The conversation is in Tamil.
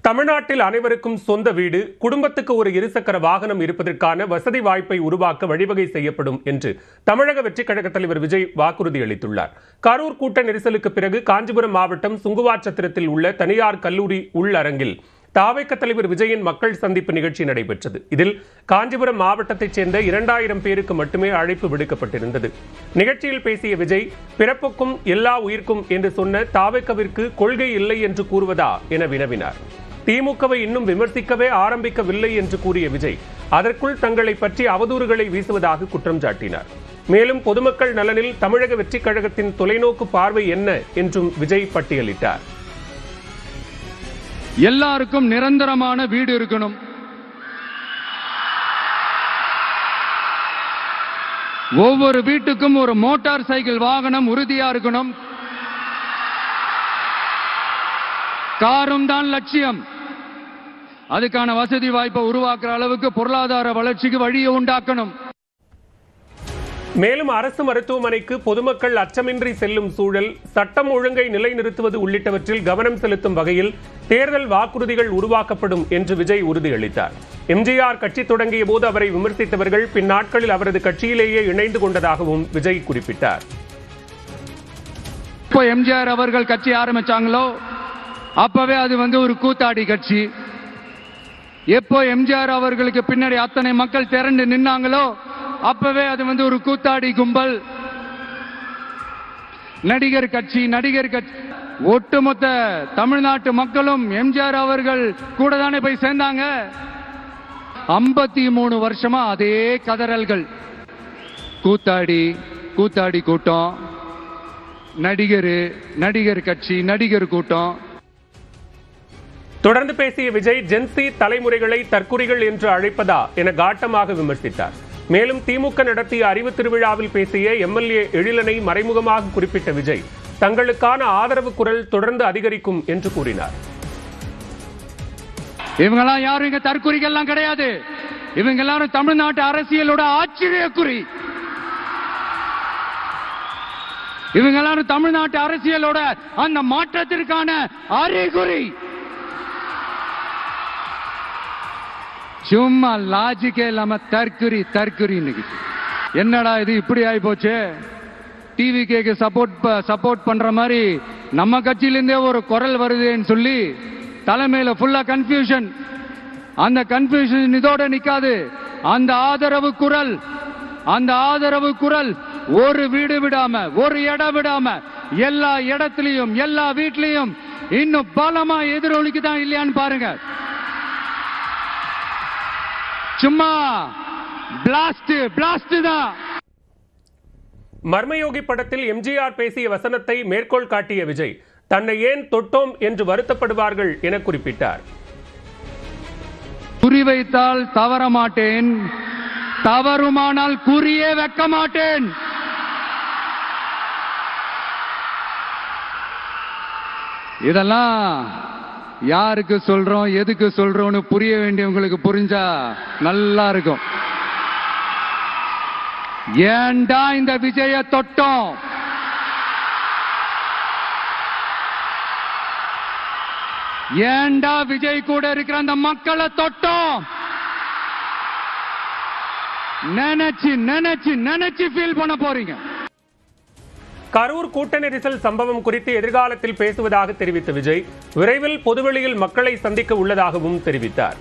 தமிழ்நாட்டில் அனைவருக்கும் சொந்த வீடு, குடும்பத்துக்கு ஒரு இருசக்கர வாகனம் இருப்பதற்கான வசதி வாய்ப்பை உருவாக்க வழிவகை செய்யப்படும் என்று தமிழக வெற்றிக் கழக தலைவர் விஜய் வாக்குறுதி அளித்துள்ளார். கரூர் கூட்ட நெரிசலுக்கு பிறகு காஞ்சிபுரம் மாவட்டம் சுங்குவார்சத்திரத்தில் உள்ள தனியார் கல்லூரி உள்ளரங்கில் தாவேக தலைவர் விஜயின் மக்கள் சந்திப்பு நிகழ்ச்சி நடைபெற்றது. இதில் காஞ்சிபுரம் மாவட்டத்தைச் சேர்ந்த 2000 பேருக்கு மட்டுமே அழைப்பு விடுக்கப்பட்டிருந்தது. நிகழ்ச்சியில் பேசிய விஜய், பிறப்புக்கும் எல்லா உயிர்க்கும் என்று சொன்ன தாவேகவிற்கு கொள்கை இல்லை என்று கூறுவதா என வினவினார். திமுகவை இன்னும் விமர்சிக்கவே ஆரம்பிக்கவில்லை என்று கூறிய விஜய், அதற்குள் தங்களை பற்றி அவதூறுகளை வீசுவதாக குற்றம் சாட்டினார். மேலும் பொதுமக்கள் நலனில் தமிழக வெற்றிக் கழகத்தின் தொலைநோக்கு பார்வை என்ன என்றும் விஜய் பட்டியலிட்டார். எல்லாருக்கும் நிரந்தரமான வீடு இருக்கணும், ஒவ்வொரு வீட்டுக்கும் ஒரு மோட்டார் சைக்கிள் வாகனம் உறுதியா இருக்கணும், காரும் தான் லட்சியம். அதுக்கான வசதி வாய்ப்பை உருவாக்குற அளவுக்கு பொருளாதார வளர்ச்சிக்கு வழியை உண்டாக்கணும். மேலும் அரசு மருத்துவமனைக்கு பொதுமக்கள் அச்சமின்றி செல்லும் சூழல், சட்டம் ஒழுங்கை நிலைநிறுத்துவது உள்ளிட்டவற்றில் கவனம் செலுத்தும் வகையில் தேர்தல் வாக்குறுதிகள் உருவாக்கப்படும் என்று விஜய் உறுதியளித்தார். எம்ஜிஆர் கட்சி தொடங்கிய போது அவரை விமர்சித்தவர்கள் பின்னாட்களில் அவரது கட்சியிலேயே இணைந்து கொண்டதாகவும் விஜய் குறிப்பிட்டார். இப்போ எம்ஜிஆர் அவர்கள் கட்சி ஆரம்பிச்சாங்களோ அப்பவே அது ஒரு கூத்தாடி கட்சி. எப்போ எம்ஜிஆர் அவர்களுக்கு பின்னாடி அத்தனை மக்கள் திரண்டு நின்னாங்களோ அப்பவே அது ஒரு கூத்தாடி கும்பல். நடிகர் கட்சி ஒட்டுமொத்த தமிழ்நாட்டு மக்களும் எம்ஜிஆர் அவர்கள் கூட தானே போய் சேர்ந்தாங்க. 53 வருஷமா அதே கதறல்கள். கூத்தாடி கூட்டம், நடிகர் கட்சி, நடிகர் கூட்டம். தொடர்ந்து பேசிய விஜய், ஜென்சி தலைமுறைகளை தற்குறிகள் என்று அழைப்பதா என காட்டமாக விமர்சித்தார். மேலும் திமுக நடத்திய அறிவு திருவிழாவில் பேசிய எம்எல்ஏ எழிலனை மறைமுகமாக குறிப்பிட்ட விஜய், தங்களுக்கான ஆதரவு குரல் தொடர்ந்து அதிகரிக்கும் என்று கூறினார். இவங்கெல்லாம் யாரும் இங்க தற்குறிகள்லாம் கிடையாது. இவங்க எல்லாரும் தமிழ்நாட்டு அரசியலோட ஆச்சரியக்குறி. இவங்க எல்லாரும் தமிழ்நாட்டு அரசியலோட அந்த மாற்றத்திற்கான அறிகுறி. சும்மா லாஜிக்கே இல்லாம தற்குறி. என்னடா இது இப்படி ஆகி போச்சு? டிவிகேக்கு சப்போர்ட் பண்ற மாதிரி நம்ம கட்சியிலிருந்தே ஒரு குரல் வருதுன்னு சொல்லி தலைமையில ஃபுல்லா கன்ஃபியூஷன். அந்த கன்ஃபியூஷன் இதோட நிக்காது. அந்த ஆதரவு குரல் ஒரு வீடு விடாம, ஒரு இடம் விடாம, எல்லா இடத்திலையும், எல்லா வீட்லயும் இன்னும் பலமா எதிரொலிக்குதான் இல்லையான்னு பாருங்க. சும்மா பிளாஸ்ட் தான். மர்மயோகி படத்தில் எம்ஜிஆர் பேசிய வசனத்தை மேற்கோள் காட்டிய விஜய், தன்னை ஏன் தொட்டோம் என்று வருத்தப்படுவார்கள் என குறிப்பிட்டார். குறி வைத்தால் தவற மாட்டேன், தவறுமானால் குறியே வைக்க மாட்டேன். இதெல்லாம் யாருக்கு சொல்றோம், எதுக்கு சொல்றோம்னு புரிய வேண்டியவங்களுக்கு புரிஞ்சா நல்லா இருக்கும். ஏண்டா இந்த விஜய தொட்டோம்? ஏண்டா விஜய் கூட இருக்கிற அந்த மக்களை தொட்டோம்? நினைச்சு ஃபீல் பண்ண போறீங்க. கரூர் கூட்ட நெரிசல் சம்பவம் குறித்து எதிர்காலத்தில் பேசுவதாக தெரிவித்த விஜய், விரைவில் பொதுவெளியில் மக்களை சந்திக்க உள்ளதாகவும் தெரிவித்தார்.